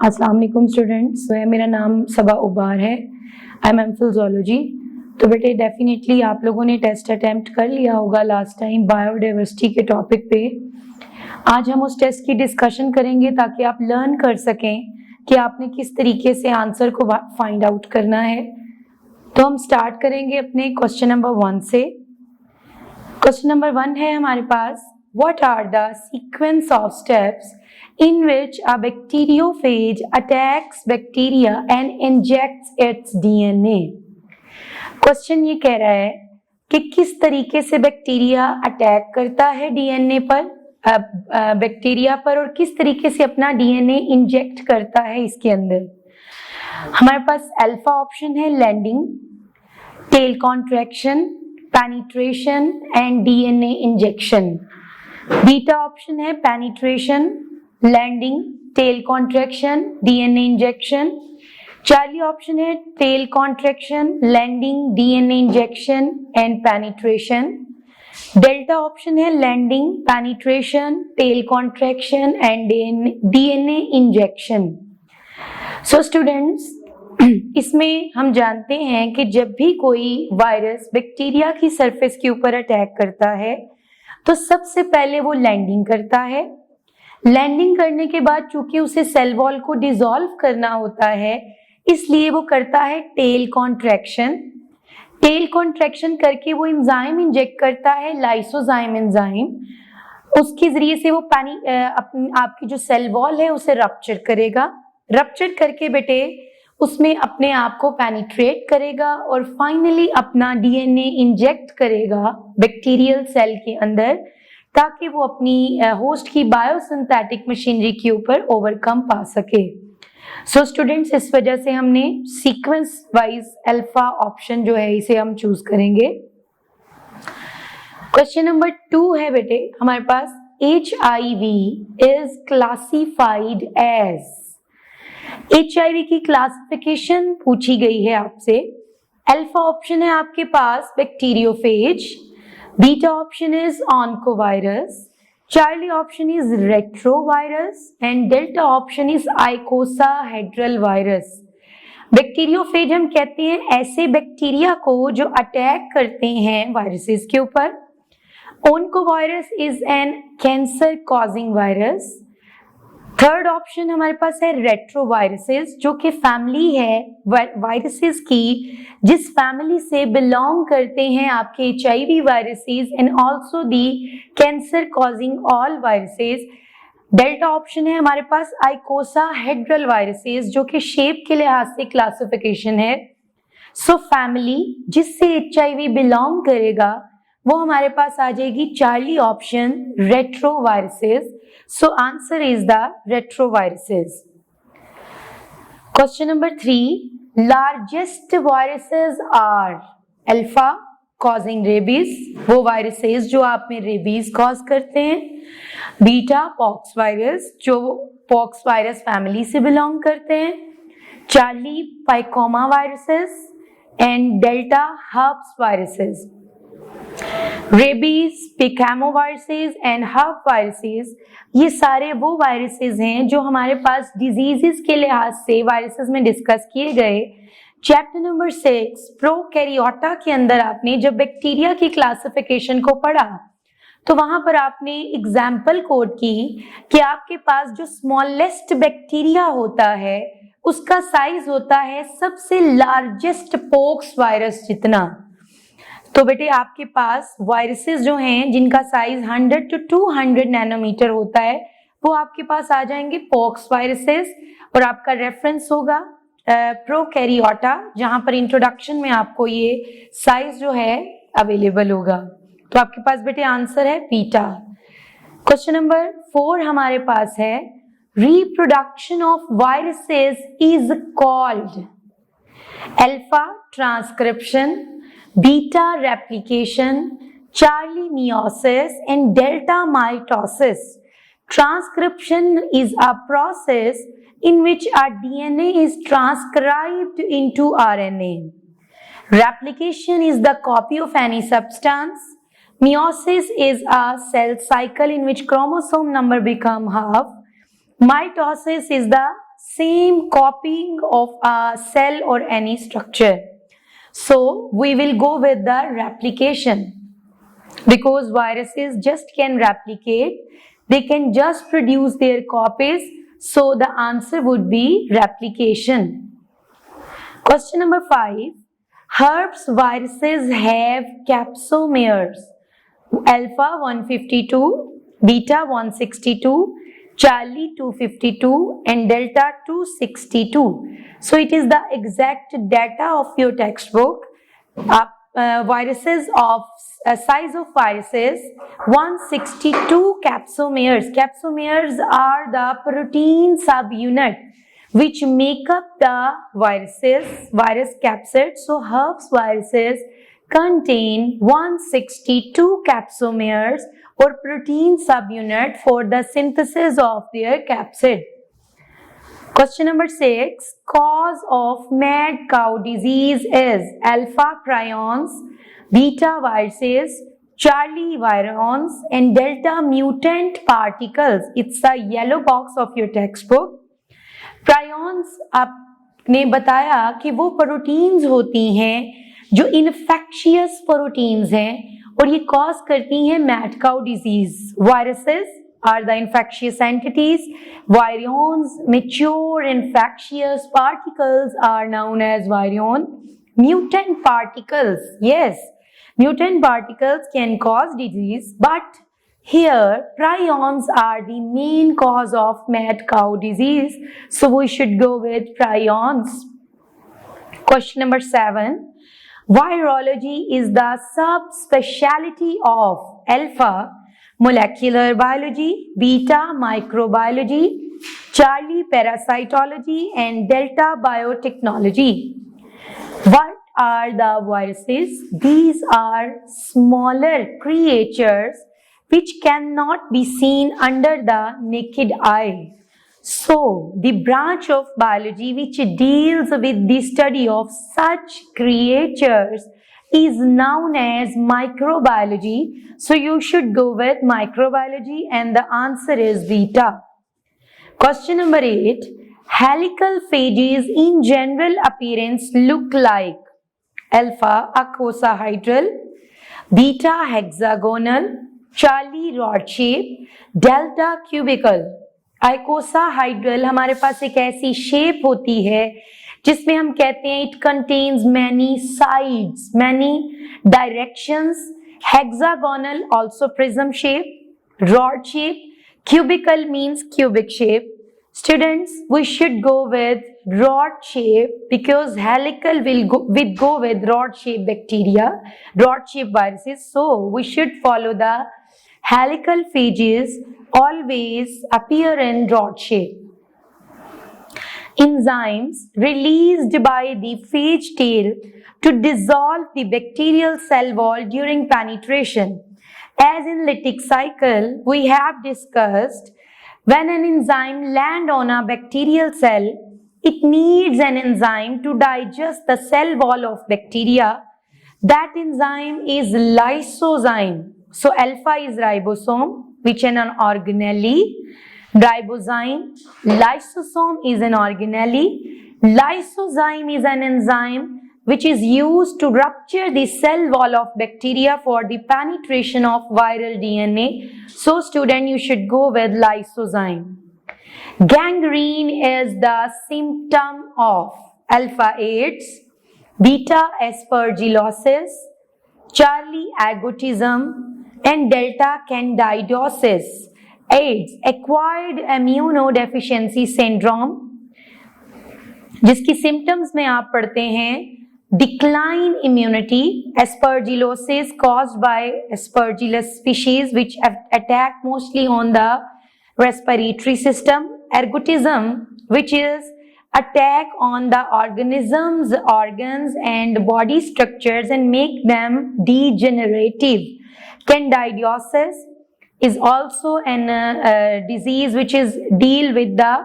अस्सलाम वालेकुम स्टूडेंट्स, मेरा नाम सबा उबार है। I am MPhil zoology. तो बेटे डेफिनेटली आप लोगों ने टेस्ट अटेम्प्ट कर लिया होगा लास्ट टाइम बायोडाइवर्सिटी के टॉपिक पे। आज हम उस टेस्ट की डिस्कशन करेंगे ताकि आप लर्न कर सकें कि आपने किस तरीके से आंसर को फाइंड आउट करना है। तो हम स्टार्ट करेंगे अपने क्वेश्चन नंबर 1 से। क्वेश्चन नंबर 1 है हमारे पास, what are the sequence of steps in which a bacteriophage attacks bacteria and injects its DNA? Question ये कह रहा है कि किस तरीके से बैक्टीरिया अटैक करता है डीएनए पर, बैक्टीरिया पर, और किस तरीके से अपना डीएनए इंजेक्ट करता है इसके अंदर। हमारे पास अल्फा ऑप्शन है landing, tail contraction, penetration and DNA injection. Beta option है penetration, landing, tail contraction, DNA injection. Charlie option है tail contraction, landing, DNA injection and penetration. Delta option है landing, penetration, tail contraction and DNA injection. So students, इसमें हम जानते हैं कि जब भी कोई वायरस बैक्टीरिया की सरफेस के ऊपर अटैक करता है तो सबसे पहले वो लैंडिंग करता है। लैंडिंग करने के बाद चूंकि उसे सेल वॉल को डिसॉल्व करना होता है, इसलिए वो करता है टेल कॉन्ट्रैक्शन। टेल कॉन्ट्रैक्शन करके वो एंजाइम इंजेक्ट करता है, लाइसोजाइम एंजाइम। उसके जरिए से वो आपकी जो सेल वॉल है उसे रप्चर करेगा। रप्चर करके बेटे उसमें अपने आप को पेनिट्रेट करेगा और फाइनली अपना डीएनए इंजेक्ट करेगा बैक्टीरियल सेल के अंदर, ताकि वो अपनी होस्ट की बायोसिंथेटिक मशीनरी के ऊपर ओवरकम पा सके। सो स्टूडेंट्स, इस वजह से हमने सीक्वेंस वाइज अल्फा ऑप्शन जो है इसे हम चूज करेंगे। क्वेश्चन नंबर 2 है बेटे हमारे पास, HIV is classified as. HIV की क्लासिफिकेशन पूछी गई है आपसे। अल्फा ऑप्शन है आपके पास bacteriophage, beta option is oncovirus, Charlie option is retrovirus and delta option is icosahedral virus. Bacteriophage हम कहते हैं ऐसे बैक्टीरिया को जो अटैक करते हैं वायरसेस के ऊपर। Oncovirus is an cancer causing virus. Third option हमारे पास है रेट्रोवायरसेस, जो कि फैमिली है वायरसेस की, जिस फैमिली से बिलोंग करते हैं आपके HIV viruses and also the cancer causing all viruses. Delta option है हमारे पास आइकोसाहेड्रल वायरसेस, जो कि शेप के लिहाज से क्लासिफिकेशन है। सो फैमिली जिससे HIV बिलोंग करेगा वो हमारे पास आ जाएगी Charlie option, retroviruses. So answer is the retroviruses. Question number 3, largest viruses are alpha causing rabies, वो वायरसेस जो आप में रेबीज कॉज करते हैं, बीटा पॉक्स वायरस जो पॉक्स वायरस फैमिली से बिलोंग करते हैं, Charlie picorna viruses and delta herpes viruses. Rabies, picornaviruses and herpes viruses, ये सारे वो वायरसेस हैं जो हमारे पास डिजीजेस के लिहाज से वायरसेस में डिस्कस किए गए। चैप्टर नंबर 6 प्रोकैरियोटा के अंदर आपने जब बैक्टीरिया की क्लासिफिकेशन को पढ़ा तो वहां पर आपने एग्जाम्पल कोट की कि आपके पास जो स्मॉलेस्ट बैक्टीरिया होता है उसका साइज होता है सबसे लार्जेस्ट पोक्स वायरस जितना। तो बेटे आपके पास वायरसेस जो हैं जिनका साइज 100 to 200 नैनोमीटर होता है वो आपके पास आ जाएंगे पॉक्स वायरसेस, और आपका रेफरेंस होगा प्रोकैरियोटा, जहां पर इंट्रोडक्शन में आपको ये साइज जो है अवेलेबल होगा। तो आपके पास बेटे आंसर है बीटा। क्वेश्चन नंबर 4 हमारे पास है, reproduction of viruses is called alpha transcription, beta replication, Charlie meiosis and delta mitosis. Transcription is a process in which a DNA is transcribed into RNA. Replication is the copy of any substance. Meiosis is a cell cycle in which chromosome number become half. Mitosis is the same copying of a cell or any structure. So we will go with the replication, because viruses just can replicate, they can just produce their copies, so the answer would be replication. Question number 5. Herpes viruses have capsomeres alpha 152, beta 162, Charlie 252 and delta 262. So it is the exact data of your textbook. Viruses of size of viruses 162 capsomeres. Capsomeres are the protein subunit which make up the virus capsid. So herpes viruses contain 162 capsomeres or protein subunit for the synthesis of their capsid. Question number 6. Cause of mad cow disease is alpha prions, beta viruses, Charlie virions and delta mutant particles. It's the yellow box of your textbook. Prions आपने बताया कि वो proteins होती हैं जो infectious proteins हैं और ये कॉज करती हैं mad cow disease. Viruses are the infectious entities. Virions, mature infectious particles are known as virion. Mutant particles, yes, mutant particles can cause disease, but here prions are the main cause of mad cow disease, so we should go with prions. Question number 7. Virology is the subspecialty of alpha molecular biology, beta microbiology, Charlie parasitology and delta biotechnology. What are the viruses? These are smaller creatures which cannot be seen under the naked eye. So, the branch of biology which deals with the study of such creatures is known as microbiology. So, you should go with microbiology and the answer is beta. Question number 8. Helical phages in general appearance look like alpha icosahedral, beta hexagonal, Charlie rod shape, delta cubical. आइकोसाहाइड्रल हमारे पास एक ऐसी shape होती है जिसमें हम कहते हैं it contains many sides, many directions. Hexagonal also prism shape, rod shape, cubical means cubic shape. Students, we should go with rod shape because helical will go with rod shape bacteria, rod shape viruses. So we should follow the helical phages always appear in rod shape. Enzymes released by the phage tail to dissolve the bacterial cell wall during penetration. As in lytic cycle, we have discussed, when an enzyme lands on a bacterial cell, it needs an enzyme to digest the cell wall of bacteria. That enzyme is lysozyme. So alpha is ribosome, which is an organelle. Ribozyme, lysosome is an organelle. Lysozyme is an enzyme which is used to rupture the cell wall of bacteria for the penetration of viral DNA. So student, you should go with lysozyme. Gangrene is the symptom of alpha AIDS, beta aspergillosis, Charlie agotism and delta candidiasis. AIDS, acquired immunodeficiency syndrome, जिसकी symptoms में आप पढ़ते हैं decline immunity, aspergillosis caused by aspergillus species which attack mostly on the respiratory system, ergotism which is attack on the organism's organs and body structures and make them degenerative. Candidiasis is also an disease which is deal with the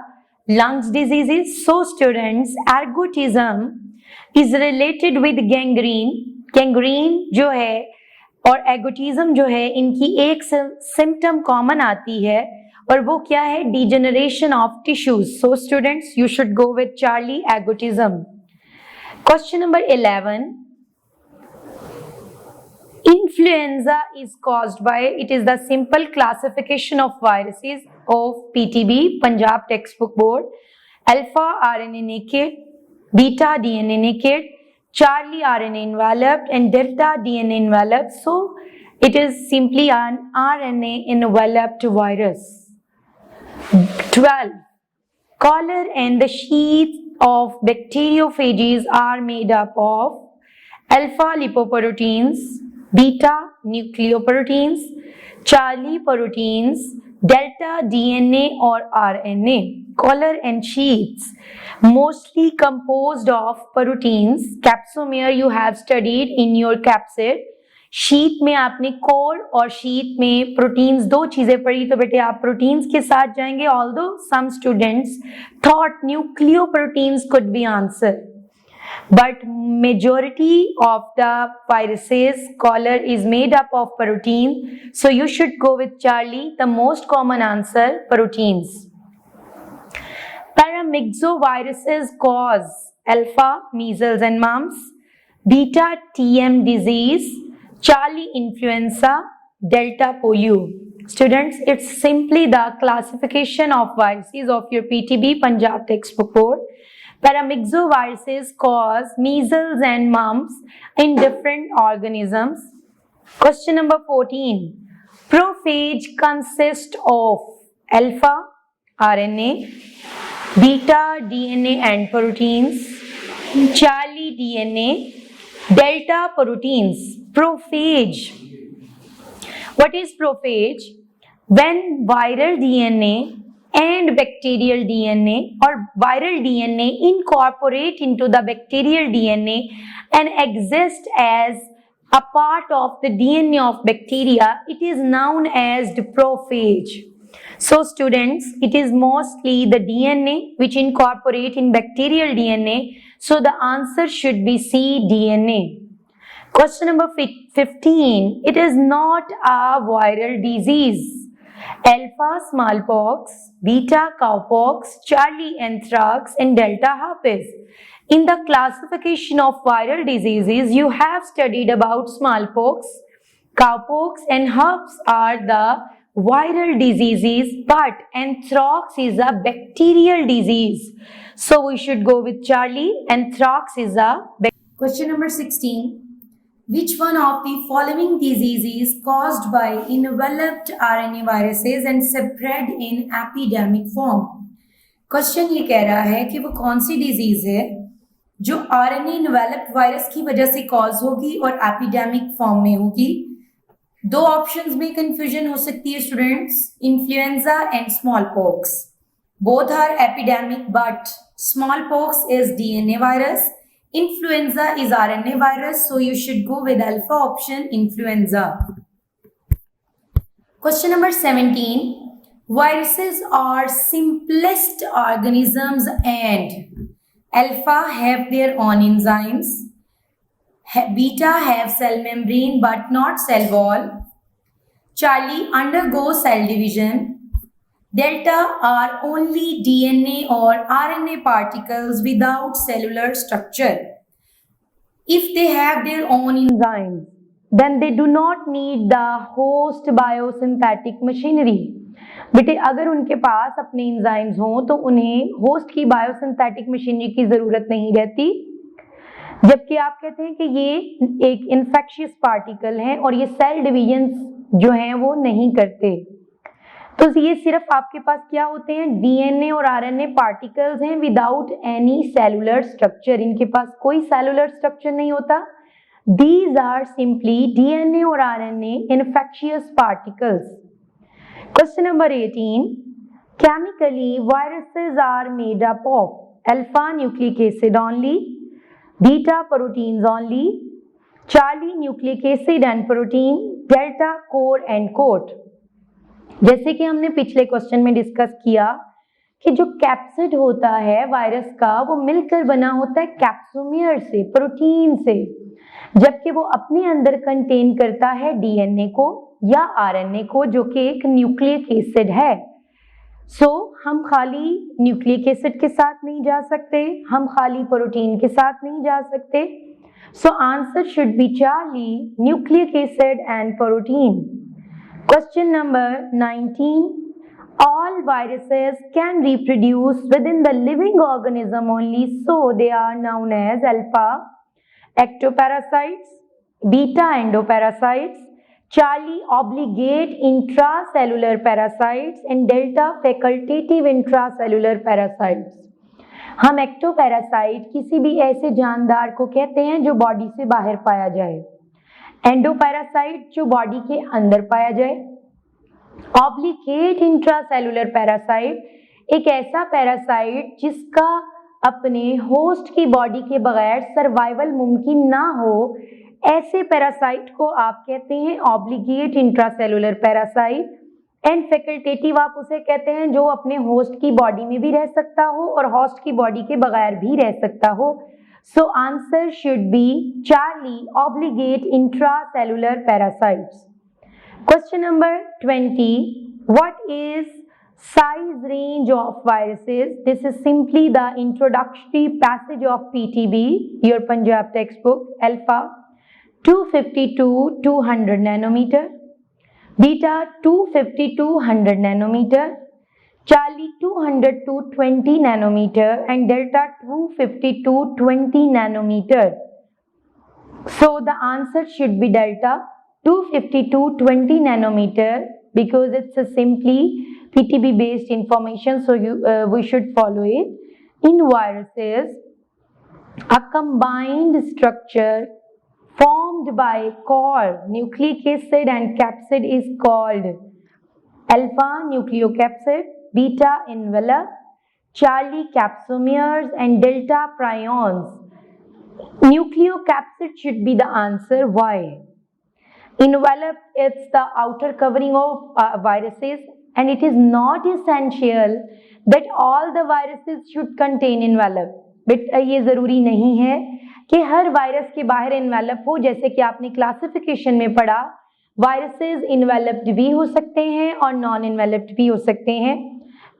lungs diseases. So students, ergotism is related with gangrene. Gangrene जो है और एगोटिज्म जो है, इनकी एक symptom common आती है और वो क्या है? Degeneration of tissues. So students, you should go with Charlie egotism. Question number 11. Influenza is caused by, it is the simple classification of viruses of PTB, Punjab textbook board. Alpha RNA naked, beta DNA naked, Charlie RNA enveloped, and delta DNA enveloped. So it is simply an RNA enveloped virus. 12. Collar and the sheath of bacteriophages are made up of alpha lipoproteins, beta nucleoproteins, Charlie proteins, delta DNA or RNA. Collar and sheaths mostly composed of proteins. Capsomere you have studied in your capsid. Sheet में आपने core और sheet में proteins दो चीजें पढ़ी, तो बेटे आप प्रोटीन्स के साथ जाएंगे. Although some students thought nucleoproteins could be answer, but majority of the viruses collar is made up of protein, so you should go with Charlie, the most common answer, proteins. Paramyxoviruses cause alpha measles and mumps, beta TM disease, Charlie influenza, delta polio. Students, it's simply the classification of viruses of your PTB Punjab textbook board. Paramyxoviruses cause measles and mumps in different organisms. Question number 14. Prophage consists of alpha RNA, beta DNA and proteins, Charlie DNA, delta proteins. Prophage. What is prophage? When viral DNA and bacterial DNA or viral DNA incorporate into the bacterial DNA and exist as a part of the DNA of bacteria, it is known as the prophage. So students, it is mostly the DNA which incorporate in bacterial DNA. So the answer should be C, DNA. Question number 15. It is not a viral disease. Alpha smallpox, beta cowpox, Charlie anthrax, and delta herpes. In the classification of viral diseases, you have studied about smallpox, cowpox, and herpes are the viral diseases, but anthrax is a bacterial disease. So we should go with Charlie. Anthrax is a Question number 16. Which one of the following diseases caused by enveloped RNA viruses and spread in epidemic form? Question ये कह रहा है कि वो कौन सी disease है जो RNA enveloped virus की वजह से कॉज होगी और एपिडेमिक फॉर्म में होगी. दो ऑप्शंस में कंफ्यूजन हो सकती है students, influenza and smallpox. Both are epidemic but smallpox is DNA virus. Influenza is RNA virus, so you should go with alpha option, influenza. Question number 17. Viruses are simplest organisms and alpha have their own enzymes, beta have cell membrane but not cell wall, Charlie undergo cell division, delta are only DNA or RNA particles without cellular structure. If they have their own enzymes, then they do not need the host biosynthetic machinery. बेटे अगर उनके पास अपने enzymes हों तो उन्हें host की biosynthetic machinery की जरूरत नहीं रहती. जबकि आप कहते हैं कि ये एक इन्फेक्शियस पार्टिकल है और ये सेल डिवीजन जो हैं वो नहीं करते. तो ये सिर्फ आपके पास क्या होते हैं? DNA और RNA पार्टिकल्स हैं विदाउट एनी सेलुलर स्ट्रक्चर. इनके पास कोई सेलुलर स्ट्रक्चर नहीं होता. These are simply DNA और RNA infectious particles. Question number 18. Chemically, viruses are made up of alpha nucleic acid only, beta proteins only, Charlie nucleic acid and protein, delta core and coat. जैसे कि हमने पिछले question में discuss किया कि जो capsid होता है वायरस का वो मिलकर बना होता है कैप्सोमियर से, प्रोटीन से, जबकि वो अपने अंदर कंटेन करता है DNA को या RNA को जो कि एक न्यूक्लिक एसिड है. हम खाली न्यूक्लिक एसिड के साथ नहीं जा सकते, हम खाली प्रोटीन के साथ नहीं जा सकते. So answer should be Charlie, nucleic acid and protein. Question number 19. All viruses can reproduce within the living organism only, so they are known as alpha ectoparasites, beta endoparasites, Charlie obligate intracellular parasites and delta facultative intracellular parasites. हम ectoparasite किसी भी ऐसे जानदार को कहते हैं जो body से बाहर पाया जाए, एंडोपैरासाइट जो बॉडी के अंदर पाया जाए, ऑब्लिगेट इंट्रासेलुलर पैरासाइट एक ऐसा पैरासाइट जिसका अपने होस्ट की बॉडी के बगैर सर्वाइवल मुमकिन ना हो, ऐसे पैरासाइट को आप कहते हैं obligate intracellular parasite. And facultative आप उसे कहते हैं जो अपने होस्ट की बॉडी में भी रह सकता हो और होस्ट की बॉडी के बगैर भी रह सकता हो. सो answer should B Charlie, obligate intracellular parasites. Question number 20. What is size range of viruses? This is simply the introductory passage of PTB, your Punjab textbook. Alpha 250 to 200 nanometer, beta 250 to 100 nanometer, Charlie 200 to 20 nanometer, and delta 250 to 20 nanometer. So the answer should be delta 250 to 20 nanometer because it's a simply PTB based information, so we should follow it. In viruses, a combined structure formed by core nucleic acid and capsid is called alpha nucleocapsid, beta envelope, Charlie capsomeres, and delta prions. Nucleocapsid should be the answer. Why? Envelope, it's the outer covering of viruses, and it is not essential that all the viruses should contain envelope. But ये ज़रूरी नहीं है कि हर virus के बाहर envelope हो. जैसे कि आपने क्लासिफिकेशन में पढ़ा, वायरसेस इन्वेलप्ड भी हो सकते हैं और नॉन इन्वेलप्ड भी हो सकते हैं.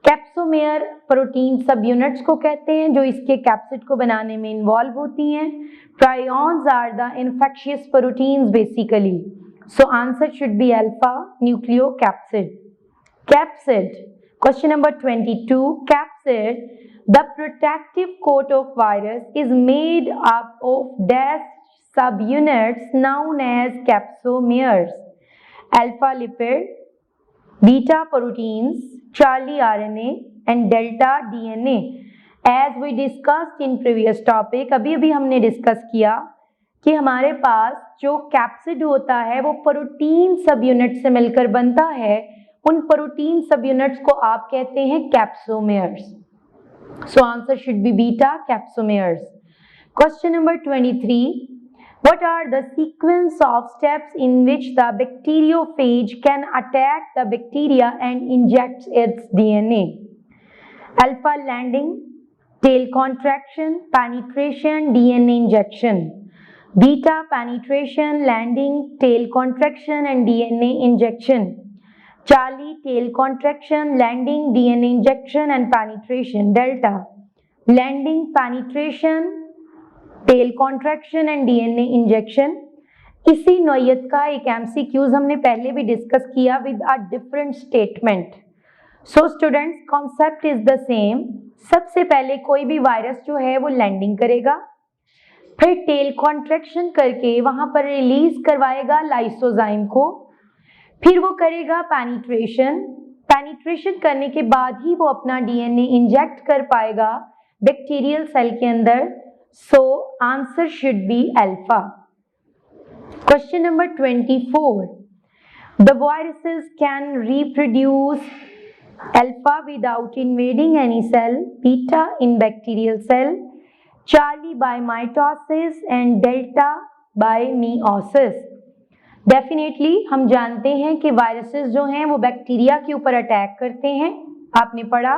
कैप्सोमेयर प्रोटीन सब यूनिट्स को कहते हैं जो इसके कैप्सिड को बनाने में इन्वॉल्व होती हैं. Prions are the infectious proteins basically. So answer should be alpha nucleocapsid. Capsid. Question number 22. Capsid, the protective coat of virus, is made up of dash subunits known as capsomeres. Alpha lipid, beta proteins, Charlie RNA, and delta DNA. As we discussed in previous topic, अभी हमने discuss किया कि हमारे पास जो capsid होता है वो protein सब यूनिट से मिलकर बनता है. उन प्रोटीन सब यूनिट्स को आप कहते हैं कैप्सोमेयर्स. सो answer should B beta कैप्सोमेयर्स. Question number 23. What are the sequence of steps in which the bacteriophage can attack the bacteria and inject its DNA? Alpha landing, tail contraction, penetration, DNA injection. Beta penetration, landing, tail contraction, and DNA injection. Charlie tail contraction, landing, DNA injection, and penetration. Delta landing, penetration, tail contraction, and DNA injection. इसी नौयत का एक MCQs हमने पहले भी discuss किया with a different statement. So students, concept is the same. सबसे पहले कोई भी वायरस जो है वो लैंडिंग करेगा, फिर टेल कॉन्ट्रैक्शन करके वहां पर रिलीज करवाएगा लाइसोजाइम को, फिर वो करेगा पेनिट्रेशन. पेनिट्रेशन करने के बाद ही वो अपना डीएनए इंजेक्ट कर पाएगा बैक्टीरियल सेल के अंदर. सो answer should be alpha. Question number 24. The viruses can reproduce alpha without invading any cell, beta in bacterial cell, Charlie by mitosis, and delta by meiosis. Definitely हम जानते हैं कि viruses जो हैं वो बैक्टीरिया के ऊपर अटैक करते हैं. आपने पढ़ा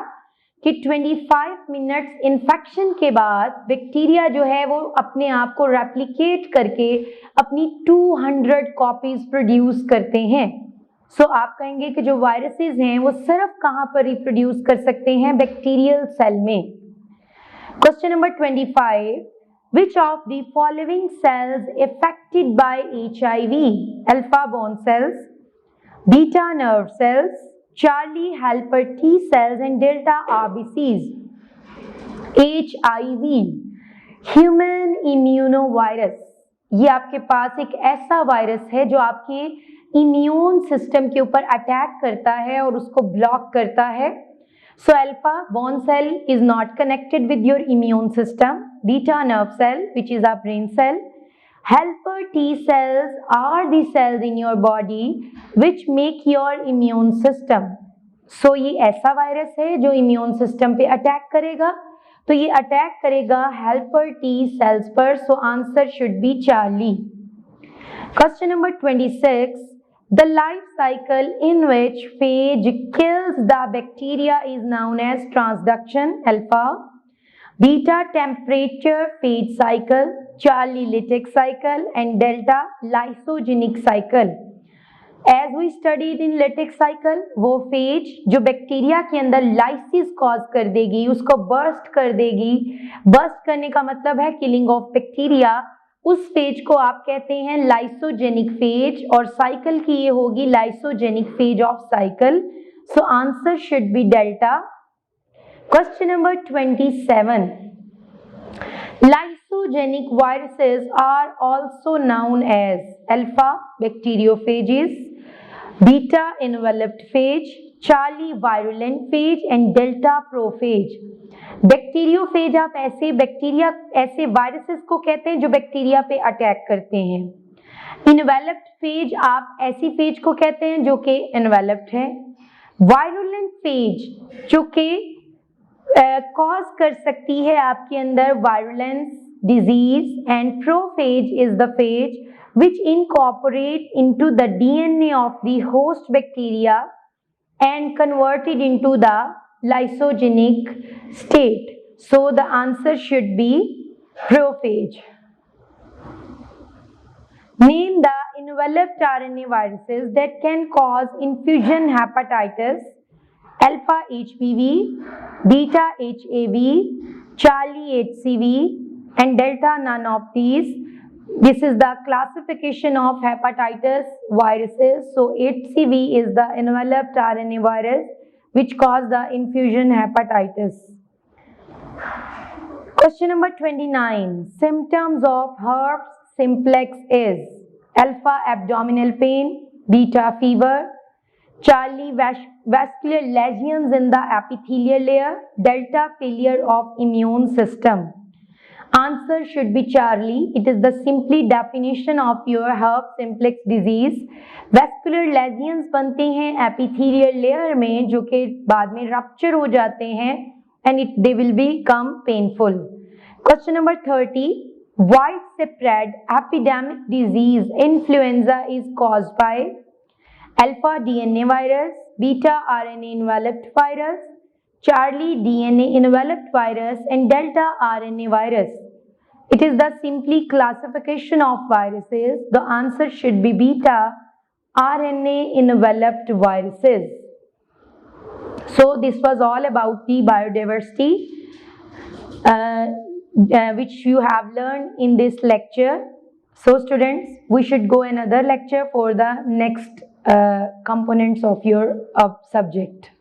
कि 25 मिनट्स इन्फेक्शन के बाद बैक्टीरिया जो है वो अपने आप को रेप्लिकेट करके अपनी 200 कॉपीज प्रोड्यूस करते हैं. सो आप कहेंगे कि जो वायरसेस हैं वो सिर्फ कहाँ पर रिप्रोड्यूस कर सकते हैं? बैक्टीरियल सेल में। Question number 25, which of the following cells affected by HIV? Alpha bone cells, beta nerve cells, Charlie helper T cells and delta RBCs. HIV, human immunovirus, ये आपके पास एक ऐसा वायरस है जो आपके इम्यून सिस्टम के ऊपर अटैक करता है और उसको ब्लॉक करता है। So alpha bone cell is not connected with your immune system. Beta nerve cell, which is our brain cell. Helper T cells are the cells in your body which make your immune system. So ये ऐसा virus है जो immune system पे attack करेगा, तो ये attack करेगा helper T cells पर। सो answer should B Charlie. Question number 26, the life cycle in which phage kills the bacteria is known as transduction. Alpha, beta temperature phage cycle, Charlie lytic cycle and delta lysogenic cycle. As we studied in lytic cycle, वो phage जो bacteria के अंदर lysis cause कर देगी, उसको burst कर देगी। Burst करने का मतलब है किलिंग ऑफ बैक्टीरिया। उस फेज को आप कहते हैं लाइसोजेनिक फेज और साइकिल की ये होगी lysogenic phage of cycle. So answer should be delta. Question number 27, lysogenic viruses are also known as alpha bacteriophages, beta enveloped phage, Charlie virulent phage and delta prophage. Bacteriophage आप ऐसे viruses को कहते हैं जो bacteria पे attack करते हैं। Enveloped phase आप ऐसी फेज को कहते हैं जो कि इनवेलप्ड है। वायरुलेंट फेज जो कि कॉज कर सकती है आपके अंदर virulence disease, and prophase is the phase which incorporate into the DNA of the host bacteria and convert it into the lysogenic state. So the answer should be prophage. Name the enveloped RNA viruses that can cause infusion hepatitis. Alpha HPV, beta HAV, Charlie HCV and delta none of these. This is the classification of hepatitis viruses. So HCV is the enveloped RNA virus which cause the infusion hepatitis. Question number 29. Symptoms of herpes simplex is alpha abdominal pain, beta fever, Charlie vascular lesions in the epithelial layer, delta failure of immune system. Answer should be Charlie. It is the simply definition of your herpes simplex disease. Vascular lesions बनते हैं epithelial layer में जो कि बाद में rupture हो जाते हैं and they will become painful. Question number 30. Widespread epidemic disease influenza is caused by alpha DNA virus, beta RNA enveloped virus, Charlie DNA enveloped virus and delta RNA virus. It is the simply classification of viruses. The answer should be beta RNA enveloped viruses. So this was all about the biodiversity which you have learned in this lecture. So students, we should go another lecture for the next components of your subject.